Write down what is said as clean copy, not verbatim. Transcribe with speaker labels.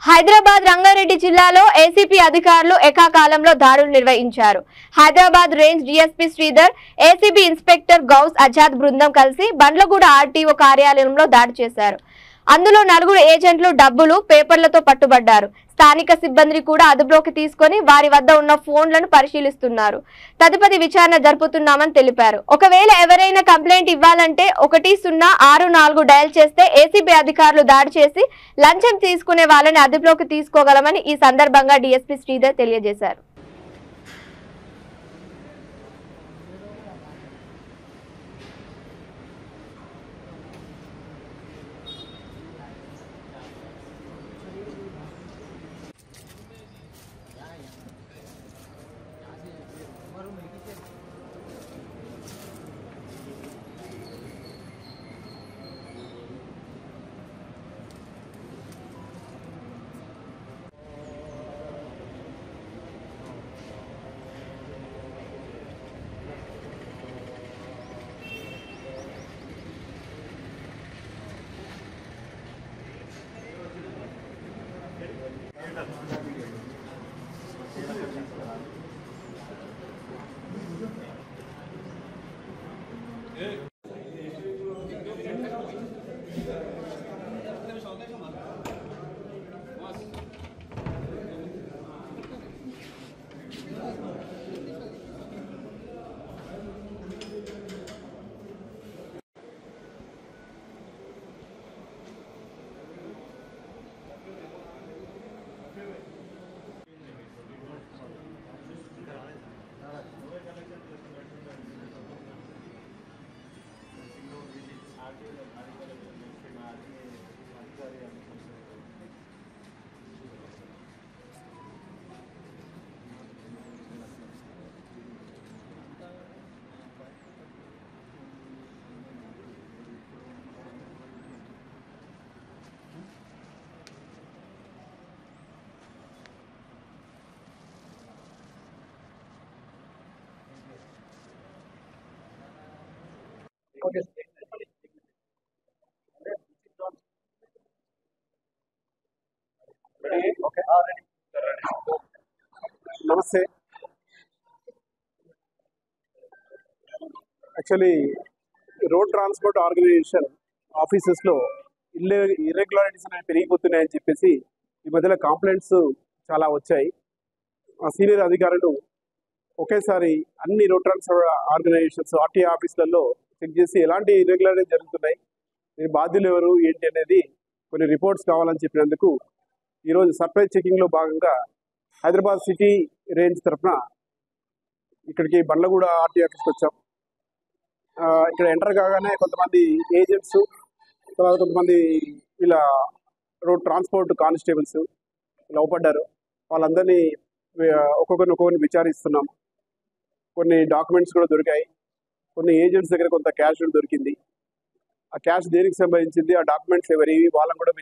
Speaker 1: హైదరాబాద్ రంగారెడ్డి జిల్లాలో ఏసీపీ అధికారులు ఏకాకాలంలో దాడులు నిర్వహించారు. Hyderabad range DSP Sridhar, ACB inspector Ghouse Azad బృందం కలిసి బండ్లగూడ ఆర్టీఓ కార్యాలయంలో దాడి చేశారు. అందులో 4 ఏజెంట్లు డబ్బులు, పేపర్లతో పట్టుబడ్డారు. స్థానిక సిబ్బందిని కూడా అదుపులోకి తీసుకొని వారి వద్ద ఉన్న ఫోన్లను పరిశీలిస్తున్నారు. తదుపరి విచారణ జరుపుతున్నామని తెలిపారు. ఒకవేళ ఎవరైనా కంప్లైంట్ ఇవ్వాలంటే 1064 డయల్ చేస్తే ఏసీబీ అధికారులు దాడి చేసి లంచం తీసుకునే వాళ్ళని అదుపులోకి తీసుకోగలమని ఈ సందర్భంగా డీఎస్పీ శ్రీధర్ తెలియజేశారు.
Speaker 2: నమస్తే. యాక్చువల్లీ రోడ్ ట్రాన్స్పోర్ట్ ఆర్గనైజేషన్ ఆఫీసెస్లో ఇర్రెగ్యులారిటీస్ అనేవి పెరిగిపోతున్నాయని చెప్పేసి ఈ మధ్యలో కంప్లైంట్స్ చాలా వచ్చాయి. సీనియర్ అధికారులు ఒకేసారి అన్ని రోడ్ ట్రాన్స్పోర్ట్ ఆర్గనైజేషన్స్ ఆర్టీఏ ఆఫీసులలో చెక్ చేసి ఎలాంటి ఇర్రెగ్యులారిటీస్ జరుగుతున్నాయి, దీని బాధ్యులు ఎవరు ఏంటి అనేది కొన్ని రిపోర్ట్స్ కావాలని చెప్పినందుకు ఈరోజు సర్ప్రైజ్ చెకింగ్లో భాగంగా హైదరాబాద్ సిటీ రేంజ్ తరఫున ఇక్కడికి బండ్లగూడ ఆర్టీఓ ఆఫీస్కి వచ్చాం. ఇక్కడ ఎంటర్ కాగానే కొంతమంది ఏజెంట్స్, తర్వాత కొంతమంది ఇలా రోడ్ ట్రాన్స్పోర్ట్ కానిస్టేబుల్స్ ఇలా అవపడ్డారు. వాళ్ళందరినీ ఒక్కొక్కరిని విచారిస్తున్నాం. కొన్ని డాక్యుమెంట్స్ కూడా దొరికాయి. కొన్ని ఏజెంట్స్ దగ్గర కొంత క్యాష్ దొరికింది. ఆ క్యాష్ దేనికి సంబంధించింది, ఆ డాక్యుమెంట్స్ ఎవరివి వాళ్ళని కూడా